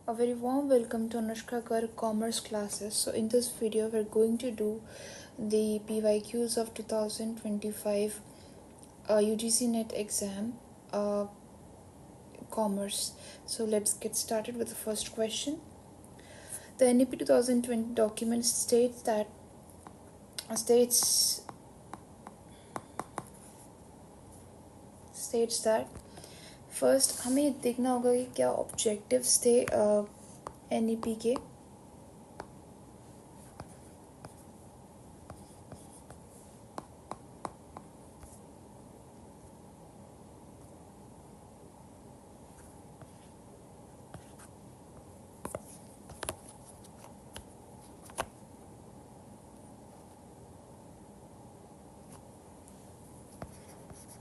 A very warm welcome to Anushka Garg Commerce classes. So in this video we're going to do the PYQs of 2025 UGC NET exam Commerce. So let's get started with the first question. The NEP 2020 document states that first हमें देखना होगा कि क्या objectives थे NEP के.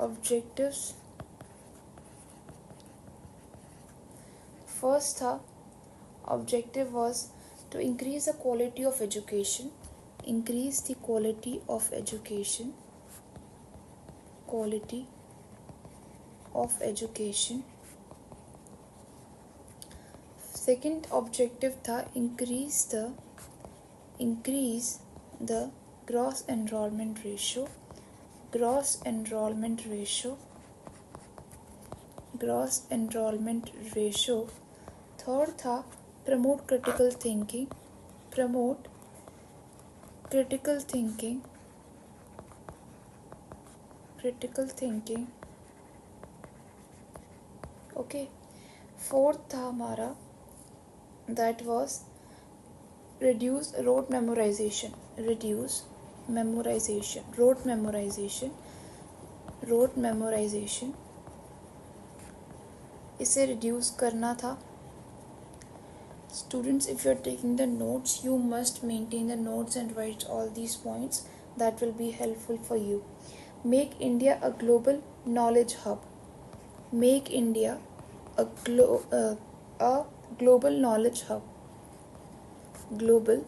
Objectives first था objective was to increase the quality of education. Second objective था increase the gross enrollment ratio. Third था promote critical thinking. Okay. Fourth था हमारा that was reduce rote memorization. इसे reduce करना था. Students, if you are taking the notes, you must maintain the notes and write all these points. That will be helpful for you. Make India a global knowledge hub. Global knowledge hub. Global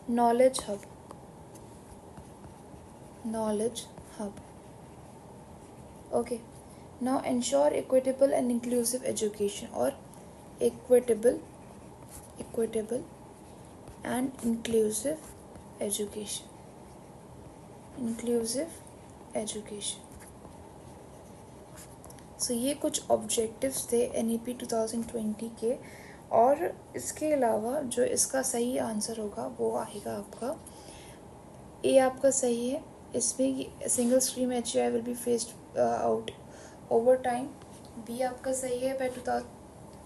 knowledge hub. Okay. Now ensure equitable and inclusive education, or equitable and inclusive education. So ये कुछ objectives थे NEP 2020 के. और इसके अलावा जो इसका सही आंसर होगा वो आएगा आपका ए. आपका सही है. इसमें single stream HEI will be phased out over time. B आपका सही है. By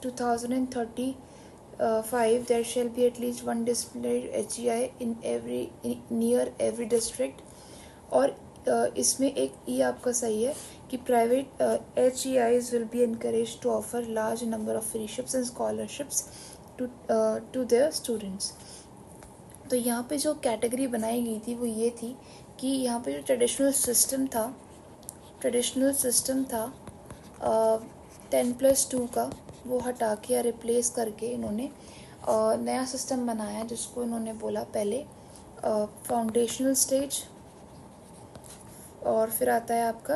2035 there shall be at least one displayed HEI in near every district. और इसमें एक ई आपका सही है कि private HEIs will be encouraged to offer large number of friendships and scholarships to their students. तो यहाँ पे जो कैटेगरी बनाई गई थी वो ये थी कि यहाँ पे जो ट्रेडिशनल सिस्टम था 10+2 का, वो हटा के या रिप्लेस करके इन्होंने नया सिस्टम बनाया जिसको इन्होंने बोला पहले फाउंडेशनल स्टेज, और फिर आता है आपका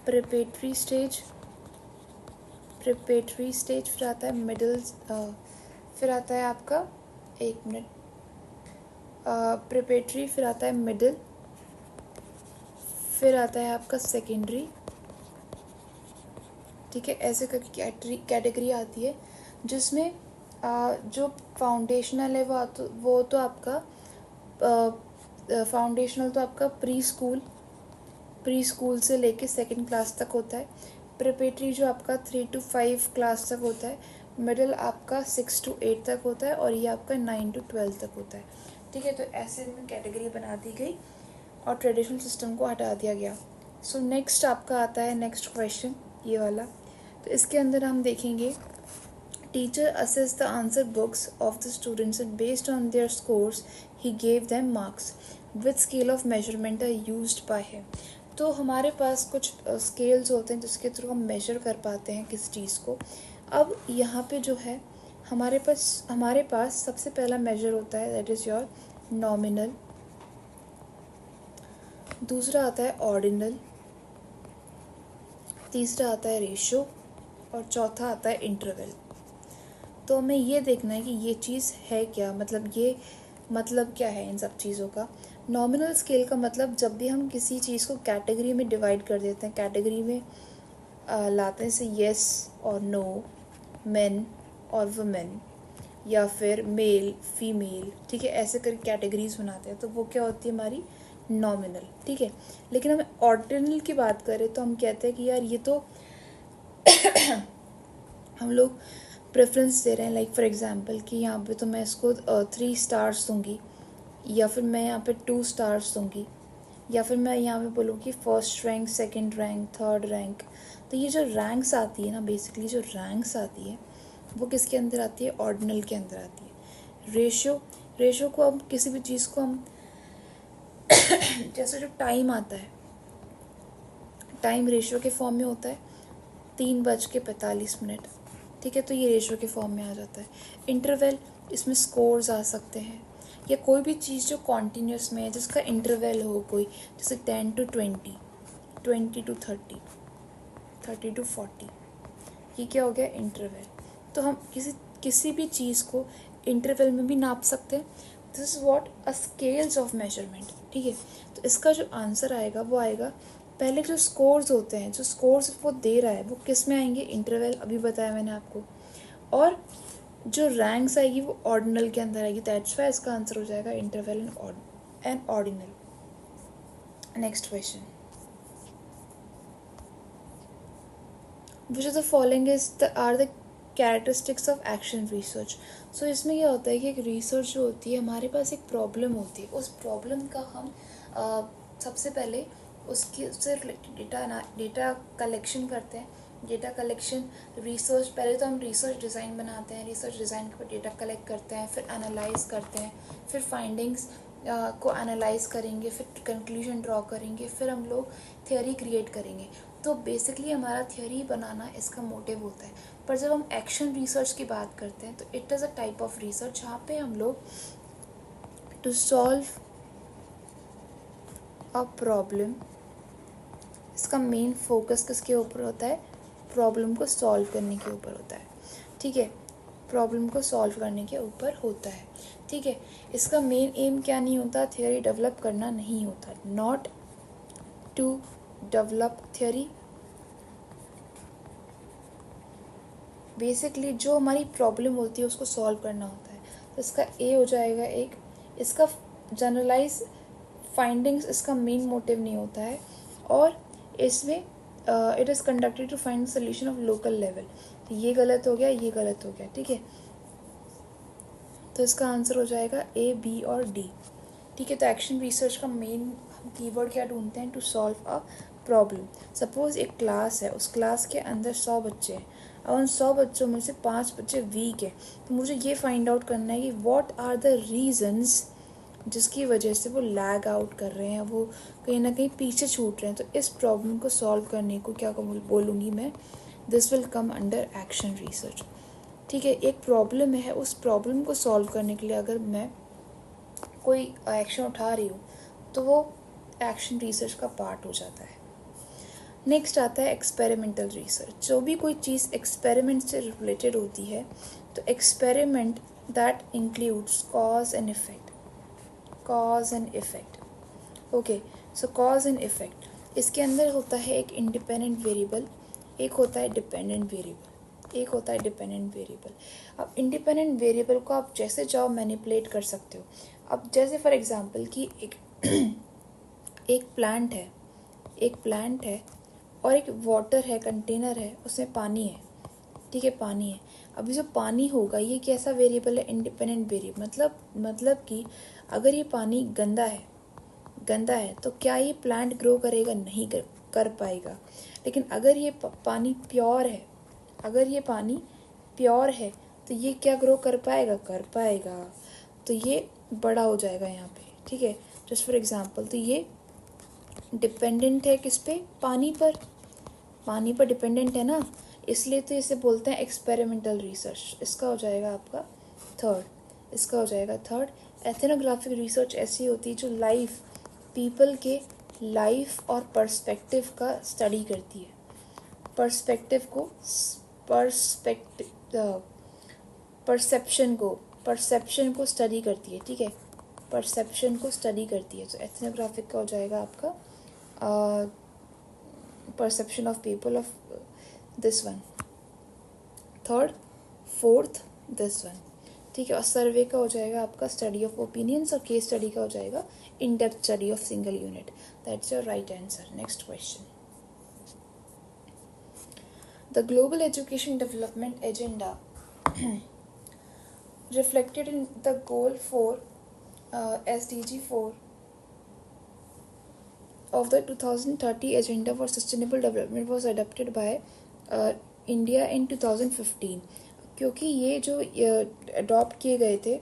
प्रिपरेटरी स्टेज, फिर आता है मिडिल, फिर आता है आपका प्रिपरेटरी, फिर आता है मिडिल, फिर आता है आपका सेकेंडरी. ठीक है, ऐसे करके कैटेगरी आती है जिसमें जो फाउंडेशनल है वो तो आपका फाउंडेशनल तो आपका प्री स्कूल से लेके सेकंड क्लास तक होता है. प्रिपरेटरी जो आपका 3 to 5 क्लास तक होता है. मिडिल आपका 6 to 8 तक होता है. और ये आपका 9 to 12 तक होता है. ठीक है, तो ऐसे में कैटेगरी बना दी गई और ट्रेडिशनल सिस्टम को हटा दिया गया. सो नेक्स्ट आपका आता है नेक्स्ट क्वेश्चन ये वाला. तो इसके अंदर हम देखेंगे teacher assess the answer books of the students and based on their scores he gave them marks. Which scale of measurement are used by him. तो हमारे पास कुछ स्केल्स होते हैं जिसके थ्रू हम मेजर कर पाते हैं किस चीज़ को. अब यहाँ पे जो है हमारे पास सबसे पहला मेजर होता है दैट इज़ योर नॉमिनल. दूसरा आता है ऑर्डिनल. तीसरा आता है रेशो और चौथा आता है इंटरवल। तो हमें ये देखना है कि ये चीज़ है क्या, मतलब ये मतलब क्या है इन सब चीज़ों का। नॉमिनल स्केल का मतलब जब भी हम किसी चीज़ को कैटेगरी में डिवाइड कर देते हैं, कैटेगरी में लाते हैं, जैसे येस और नो, मेन और वुमेन, या फिर मेल फीमेल, ठीक है, ऐसे कर कैटेगरीज बनाते हैं, तो वो क्या होती है हमारी नॉमिनल, ठीक है। लेकिन हम ऑर्डिनल की बात करें तो हम कहते हैं कि यार ये तो हम लोग प्रेफरेंस दे रहे हैं, लाइक फॉर एग्जांपल कि यहाँ पे तो मैं इसको 3 स्टार्स दूंगी, या फिर मैं यहाँ पे 2 स्टार्स दूंगी, या फिर मैं यहाँ पे बोलूँगी first rank, second rank, third rank. तो ये जो रैंक्स आती है ना, बेसिकली जो रैंक्स आती है वो किसके अंदर आती है, ऑर्डिनल के अंदर आती है। रेशो को हम किसी भी चीज़ को हम जैसे जो टाइम आता है, टाइम रेशो के फॉर्म में होता है 3:45, ठीक है, तो ये रेशो के फॉर्म में आ जाता है। इंटरवल, इसमें स्कोर्स आ सकते हैं, या कोई भी चीज़ जो कॉन्टीन्यूस में है जिसका इंटरवल हो, कोई जैसे 10 to 20, 20 to 30, 30 to 40, ये क्या हो गया इंटरवल। तो हम किसी भी चीज़ को इंटरवल में भी नाप सकते हैं। This is what a scales of measurement, ठीक है। तो इसका जो आंसर आएगा वो आएगा, पहले जो स्कोर्स होते हैं, जो स्कोर्स वो दे रहा है वो किस में आएंगे, इंटरवल, अभी बताया मैंने आपको, और जो रैंक्स आएगी वो ऑर्डिनल के अंदर आएगी। दैट्स व्हाई इसका आंसर हो जाएगा interval and ordinal. Next question, which of the following are the characteristics of action research. So इसमें क्या होता है कि एक रिसर्च जो होती है, हमारे पास एक प्रॉब्लम होती है, उस प्रॉब्लम का हम सबसे पहले उससे रिलेटेड डेटा कलेक्शन करते हैं। डेटा कलेक्शन रिसर्च, पहले तो हम रिसर्च डिज़ाइन बनाते हैं, रिसर्च डिज़ाइन के ऊपर डेटा कलेक्ट करते हैं, फिर एनालाइज करते हैं, फिर फाइंडिंग्स को एनालाइज करेंगे, फिर कंक्लूजन ड्रॉ करेंगे, फिर हम लोग थियोरी क्रिएट करेंगे। तो बेसिकली हमारा थियोरी बनाना इसका मोटिव होता है। पर जब हम एक्शन रिसर्च की बात करते हैं तो it is a type of research जहाँ पे हम लोग टू सॉल्व अ प्रॉब्लम, इसका मेन फोकस किसके ऊपर होता है, प्रॉब्लम को सॉल्व करने के ऊपर होता है, ठीक है, प्रॉब्लम को सॉल्व करने के ऊपर होता है, ठीक है। इसका मेन एम क्या नहीं होता, थियोरी डेवलप करना नहीं होता, not to develop theory. Basically जो हमारी प्रॉब्लम होती है उसको सॉल्व करना होता है। तो इसका ए हो जाएगा एक, इसका जनरलाइज फाइंडिंग्स इसका मेन मोटिव नहीं होता है, और इसमें it is conducted to find solution of local level. तो ये गलत हो गया, ये गलत हो गया, ठीक है। तो इसका आंसर हो जाएगा ए, बी और डी, ठीक है। तो एक्शन रिसर्च का मेन हम कीवर्ड क्या ढूंढते हैं, to solve a problem. Suppose एक क्लास है, उस क्लास के अंदर 100 बच्चे हैं, और उन 100 बच्चों में से 5 बच्चे वीक हैं, तो मुझे ये फाइंड आउट करना है कि व्हाट आर द रीजंस जिसकी वजह से वो लैग आउट कर रहे हैं, वो कहीं ना कहीं पीछे छूट रहे हैं। तो इस प्रॉब्लम को सॉल्व करने को क्या बोलूँगी मैं, this will come under action research, ठीक है। एक प्रॉब्लम है, उस प्रॉब्लम को सॉल्व करने के लिए अगर मैं कोई एक्शन उठा रही हूँ तो वो एक्शन रिसर्च का पार्ट हो जाता है। नेक्स्ट आता है एक्सपेरिमेंटल रिसर्च। जो भी कोई चीज़ एक्सपेरिमेंट से रिलेटेड होती है, तो experiment that includes cause and effect, cause and effect, okay. Show cause and effect, इसके अंदर होता है एक इंडिपेंडेंट वेरिएबल, एक होता है डिपेंडेंट वेरिएबल, एक होता है डिपेंडेंट वेरिएबल। अब इंडिपेंडेंट वेरिएबल को आप जैसे चाहो मैनिपुलेट कर सकते हो। अब जैसे फॉर एग्जांपल कि एक प्लांट है, एक प्लांट है और एक वाटर है, कंटेनर है, उसमें पानी है, ठीक है, पानी है। अभी जो पानी होगा ये कैसा वेरिएबल है, इंडिपेंडेंट वेरिएबल। मतलब कि अगर ये पानी गंदा है तो क्या ये प्लांट ग्रो करेगा, नहीं कर पाएगा। लेकिन अगर ये पानी प्योर है, अगर ये पानी प्योर है तो ये क्या ग्रो कर पाएगा, तो ये बड़ा हो जाएगा यहाँ पे, ठीक है। जस्ट फॉर एग्जांपल, तो ये डिपेंडेंट है किस पे, पानी पर डिपेंडेंट है ना, इसलिए तो इसे बोलते हैं एक्सपेरिमेंटल रिसर्च। इसका हो जाएगा आपका थर्ड, इसका हो जाएगा थर्ड। एथनोग्राफिक रिसर्च ऐसी होती है जो लाइफ, पीपल के लाइफ और पर्सपेक्टिव का स्टडी करती है। पर्सपेक्टिव को परसेप्शन को स्टडी करती है, ठीक है, परसेप्शन को स्टडी करती है। तो एथनोग्राफिक का हो जाएगा आपका perception of people of this one. Third, fourth this one, ठीक है। और सर्वे का हो जाएगा आपका स्टडी ऑफ ओपिनियंस, और केस स्टडी का हो जाएगा in depth study of single unit. That's your right answer. Next question. The global education development agenda reflected in the goal 4 SDG 4 of the 2030 agenda for sustainable development was adopted by India in 2015। क्योंकि ये जो adopt किए गए थे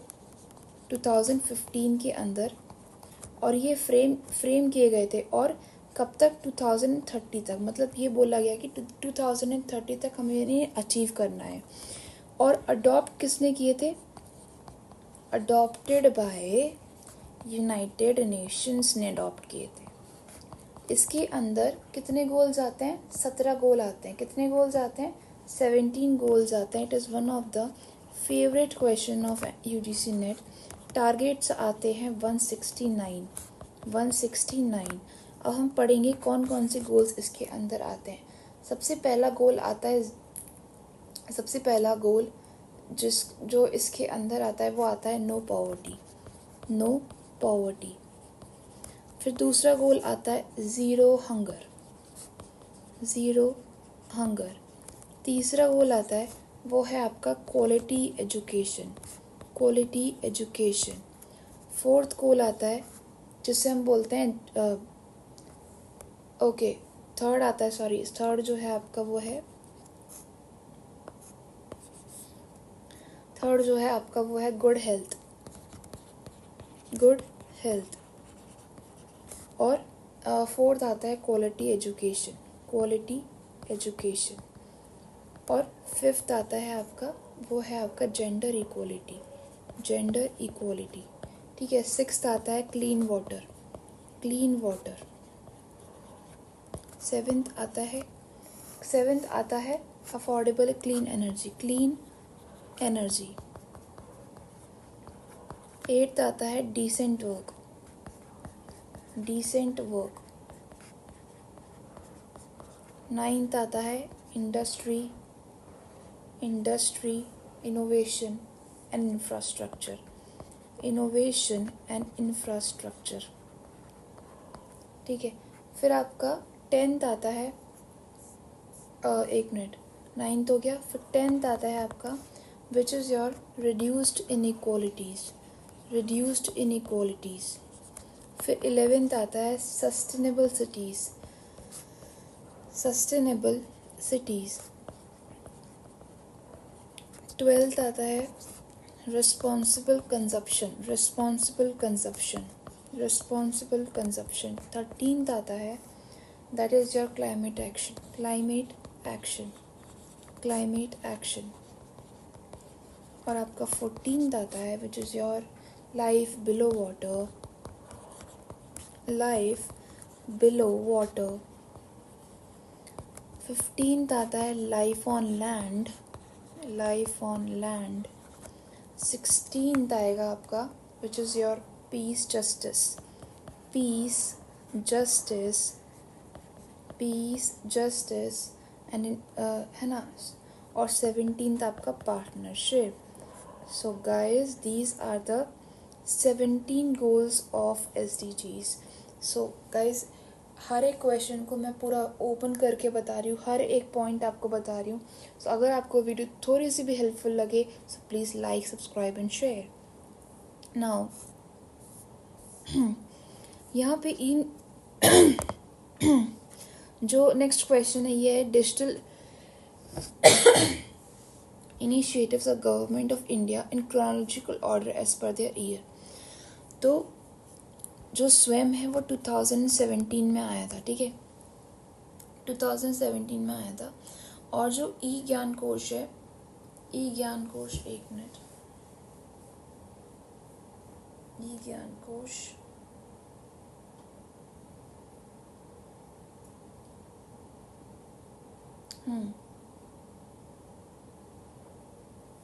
2015 के अंदर, और ये फ्रेम किए गए थे, और कब तक, 2030 तक, मतलब ये बोला गया कि 2030 तक हमें इन्हें अचीव करना है। और अडॉप्ट किसने किए थे, अडॉप्टेड बाय यूनाइटेड नेशंस ने अडॉप्ट किए थे। इसके अंदर कितने गोल्स आते हैं, 17 गोल आते हैं। कितने गोल्स आते हैं, 17 गोल्स आते हैं। It is one of the favourite question of UGC net. Targets आते हैं 169। अब हम पढ़ेंगे कौन कौन से गोल्स इसके अंदर आते हैं। सबसे पहला गोल जो इसके अंदर आता है वो आता है नो पॉवर्टी। फिर दूसरा गोल आता है ज़ीरो हंगर। तीसरा गोल आता है वो है आपका क्वालिटी एजुकेशन। फोर्थ गोल आता है जिसे हम बोलते हैं थर्ड जो है आपका वो है गुड हेल्थ। और फोर्थ आता है क्वालिटी एजुकेशन। और फिफ्थ आता है आपका जेंडर इक्वलिटी, ठीक है। सिक्स्थ आता है क्लीन वाटर। सेवेंथ आता है अफोर्डेबल क्लीन एनर्जी। एट्थ आता है डिसेंट वर्क। नाइन्थ आता है इंडस्ट्री, इनोवेशन एंड इंफ्रास्ट्रक्चर, ठीक है। फिर आपका टेंथ आता है नाइन्थ हो गया। फिर टेंथ आता है आपका which is your reduced inequalities. फिर 11th आता है सस्टेनेबल सिटीज़। 12th आता है रिस्पॉन्सिबल कंजप्शन। 13th आता है that is your climate action. और आपका 14th आता है which is your life below water. 15th आता है लाइफ ऑन लैंड। 16th आएगा आपका which is your peace justice and है ना। और 17th आपका partnership. So guys these are the 17 goals of SDGs। So guys हर एक क्वेश्चन को मैं पूरा ओपन करके बता रही हूँ, हर एक पॉइंट आपको बता रही हूँ। सो अगर आपको वीडियो थोड़ी सी भी हेल्पफुल लगे सो please like, subscribe and share. Now यहाँ पे इन जो नेक्स्ट क्वेश्चन है ये है digital initiatives of government of India in chronological order as per their year. तो जो स्वयं है वो 2017 में आया था, ठीक है, 2017 में आया था। और जो ई ज्ञान कोश है, ई ज्ञान कोश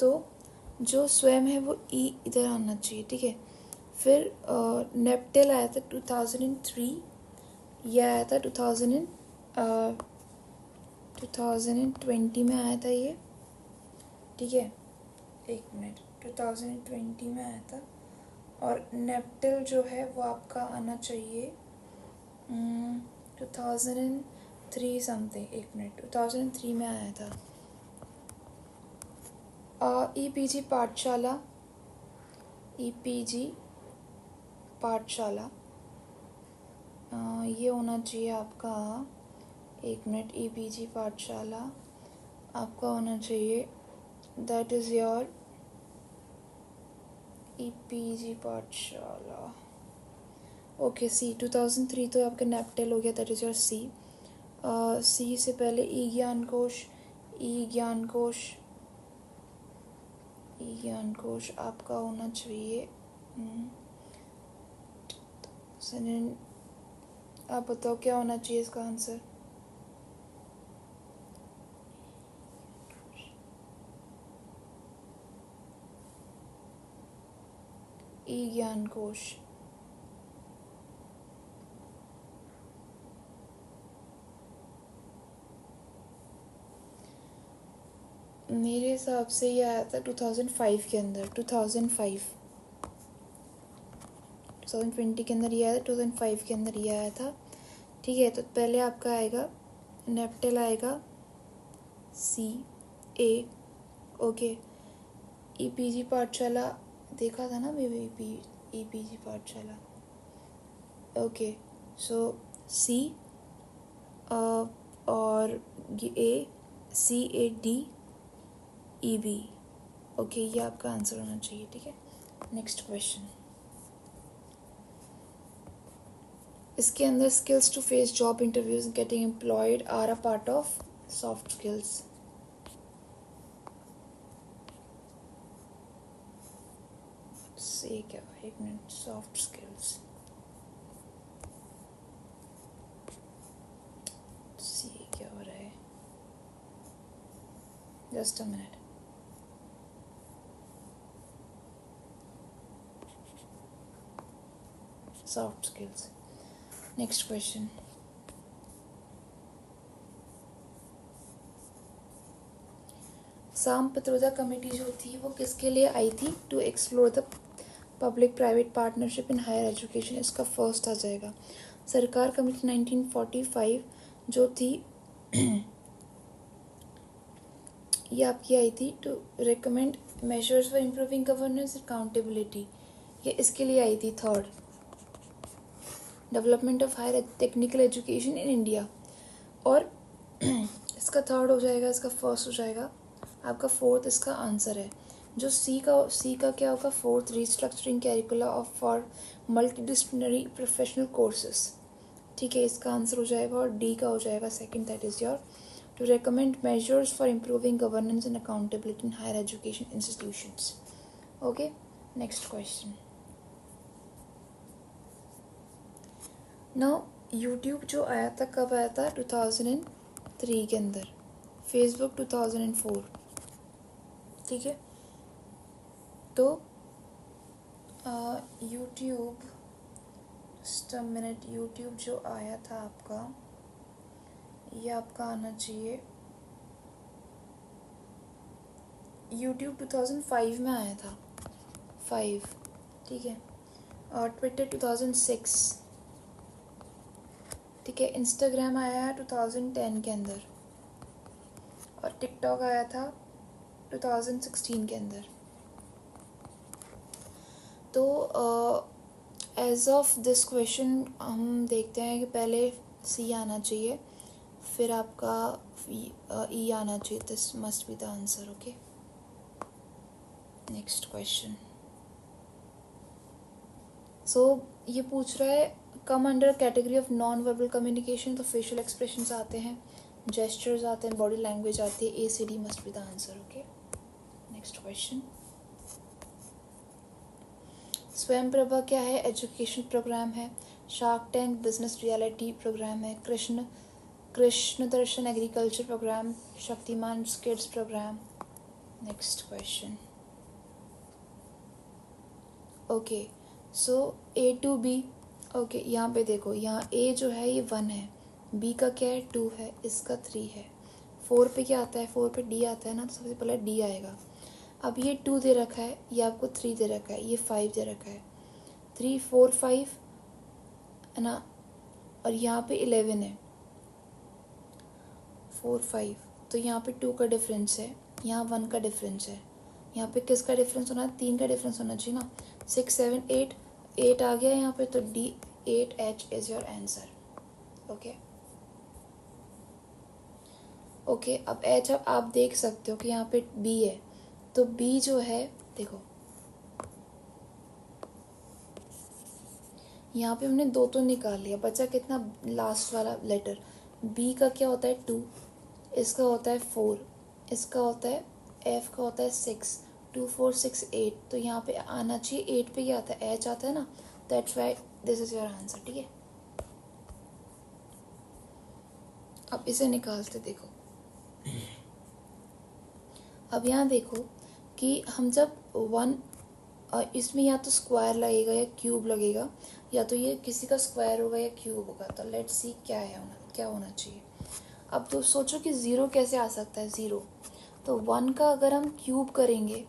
तो जो स्वयं है वो ई इधर आना चाहिए, ठीक है। फिर नेप्टेल आया था 2003, ये आया था 2020 में आया था ये, ठीक है। एक मिनट, 2020 में आया था। और नेप्टेल जो है वो आपका आना चाहिए 2003 समथिंग, एक मिनट, 2003 में आया था। ईपीजी पाठशाला, ईपीजी पाठशाला ये होना चाहिए आपका, एक मिनट, ईपीजी पाठशाला आपका होना चाहिए, दैट इज़ योर ईपीजी पाठशाला। ओके, सी 2003 तो आपका नेप्टेल हो गया, दैट इज़ योर सी। सी से पहले ई ज्ञान कोश, ई ज्ञान कोश, ई ज्ञान कोश आपका होना चाहिए। आप बताओ क्या होना चाहिए इसका आंसर। ई ज्ञान कोश, मेरे हिसाब से ये आया था 2005 के अंदर, 2020 के अंदर ये आया था, 2005 के अंदर ये आया था, ठीक है। तो पहले आपका आएगा नेप्टेल, आएगा सी ए, ओके। ईपीजी पाठशाला देखा था ना बेबी, ईपीजी पाठशाला, ओके। सो सी और ए, CAD EB, ओके, ये आपका आंसर होना चाहिए, ठीक है। नेक्स्ट क्वेश्चन, इसके अंदर skills to face job interviews getting employed are a part of soft skills. से क्या, एक मिनट, सॉफ्ट स्किल्स, सी क्या हो रहा है, just a minute. Soft skills, next question, साम पित्रोदा कमेटी जो थी वो किसके लिए आई थी, to explore the public private partnership in higher education, इसका फर्स्ट आ जाएगा। सरकार कमेटी 1945 जो थी ये आपकी आई थी, to recommend measures for improving governance accountability, ये इसके लिए आई थी। Third, development of higher technical education in India, और इसका थर्ड हो जाएगा, इसका फर्स्ट हो जाएगा, आपका फोर्थ इसका आंसर है। जो सी का क्या होगा, fourth, restructuring curricula of for multidisciplinary professional courses, ठीक है, इसका आंसर हो जाएगा। और डी का हो जाएगा second, that is your to recommend measures for improving governance and accountability in higher education institutions. Okay, next question. Now YouTube जो आया था, कब आया था, 2003 के अंदर, Facebook 2004, ठीक है। तो YouTube, just a minute, YouTube जो आया था आपका, ये आपका आना चाहिए, YouTube 2005 में आया था, 5, ठीक है। और ट्विटर 2006, ठीक है। इंस्टाग्राम आया है 2010 के अंदर, और टिकटॉक आया था 2016 के अंदर। तो एज ऑफ दिस क्वेश्चन हम देखते हैं कि पहले सी आना चाहिए, फिर आपका ई आना चाहिए, this must be the answer, okay. Next question, so ये पूछ रहा है, come under category of non verbal communication, तो फेशियल एक्सप्रेशंस आते हैं, जेस्चर्स आते हैं, बॉडी लैंग्वेज आती है, ACD must be the answer, okay. Next question, Swayam Prabha क्या है, एजुकेशन प्रोग्राम है, shark tank business reality program है, Krishna Krishna Darshan agriculture program, Shaktimaan kids program. Next question. Okay, so A to B. Okay, यहाँ पे देखो, यहाँ ए जो है ये 1 है, बी का क्या है 2 है, इसका 3 है. 4 पे क्या आता है, 4 पे डी आता है ना, तो सबसे पहले डी आएगा. अब ये 2 दे रखा है, ये आपको 3 दे रखा है, ये 5 दे रखा है. 3 4 5 है ना, और यहाँ पे 11 है. 4 5, तो यहाँ पे 2 का डिफरेंस है, यहाँ 1 का डिफरेंस है. यहाँ पे किसका डिफरेंस होना है, 3 का डिफरेंस होना चाहिए ना. 6 7 8, 8 आ गया यहाँ पे, तो D 8H is your answer. Okay okay, अब एच अब आप देख सकते हो कि यहाँ पे बी है, तो बी जो है देखो, यहाँ पे हमने 2 तो निकाल लिया, बचा कितना, लास्ट वाला लेटर. बी का क्या होता है 2, इसका होता है 4, इसका होता है, एफ का होता है 6, 2 4 6 8, तो यहाँ पे आना चाहिए 8 पे क्या आता है, एच आता है ना. That's why this is your answer. ठीक है, अब इसे निकालते देखो. अब यहाँ देखो कि हम जब 1, इसमें या तो स्क्वायर लगेगा या क्यूब लगेगा, या तो ये किसी का स्क्वायर होगा या क्यूब होगा. तो लेट्स सी क्या है क्या होना चाहिए. अब तो सोचो कि 0 कैसे आ सकता है. 0 तो 1 का अगर हम क्यूब करेंगे,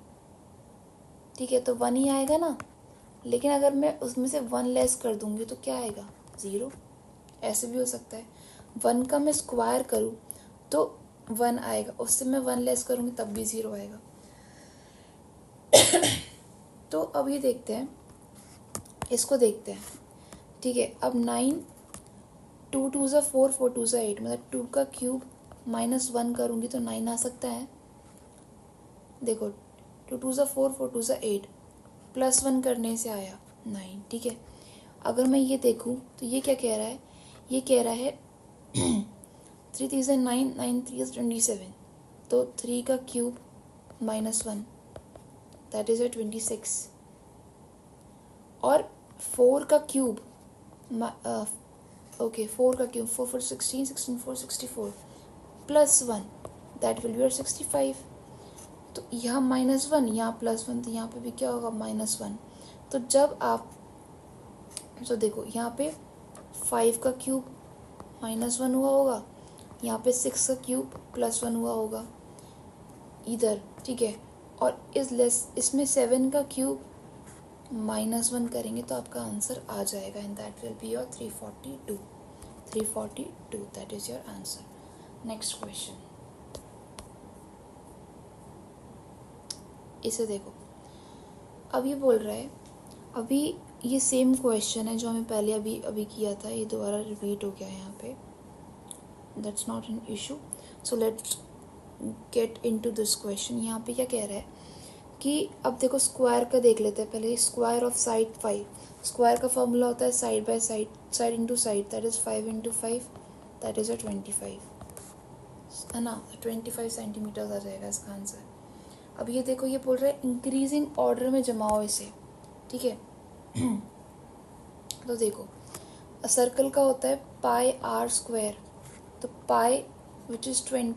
ठीक है, तो 1 ही आएगा ना. लेकिन अगर मैं उसमें से 1 लेस कर दूंगी तो क्या आएगा, 0. ऐसे भी हो सकता है. 1 का मैं स्क्वायर करूँ तो 1 आएगा, उससे मैं 1 लेस करूँगी तब भी 0 आएगा. तो अब ये देखते हैं, इसको देखते हैं. ठीक है, अब 9 2 2 ज़ा 4 4 2 ज़ा 8, मतलब 2 का क्यूब माइनस 1 करूँगी तो 9 आ सकता है. देखो 2 2 ज़ा 4 4 2 ज़ा 8, प्लस 1 करने से आया 9. ठीक है, अगर मैं ये देखूँ तो ये क्या कह रहा है, ये कह रहा है 3 3 ज़ा 9, 9 3 ज़ा 27, तो 3 का क्यूब माइनस 1, दैट इज़ 26. और 4 का क्यूब, ओके 4 का cube 4 4 16, 16 4 64, plus 1, that will be your 65. तो यहाँ माइनस 1, यहाँ प्लस 1, तो यहाँ पे भी क्या होगा, माइनस 1. तो जब आप, तो देखो यहाँ पे 5 का क्यूब माइनस 1 हुआ होगा, यहाँ पे 6 का क्यूब प्लस 1 हुआ होगा इधर. ठीक है, और इसमें 7 का क्यूब माइनस 1 करेंगे तो आपका आंसर आ जाएगा, and that will be your 342. 342, that is your answer. Next question. इसे देखो, अब ये बोल रहा है, अभी ये सेम क्वेश्चन है जो हमें पहले अभी किया था, ये दोबारा रिपीट हो गया है यहाँ पे. That's not an issue. So let's get into this question. यहाँ पे क्या कह रहा है कि अब देखो स्क्वायर का देख लेते हैं पहले. स्क्वायर ऑफ साइड 5, स्क्वायर का फॉर्मूला होता है side by side, side into side, that is 5 into 5, that is 25, है ना. 25 सेंटीमीटर्स आ जाएगा इसका आंसर. अब ये देखो, ये बोल रहा है इंक्रीजिंग ऑर्डर में जमाओ इसे. ठीक है, तो देखो सर्कल का होता है पाई आर स्क्वायर, तो पाई विच इज़ 20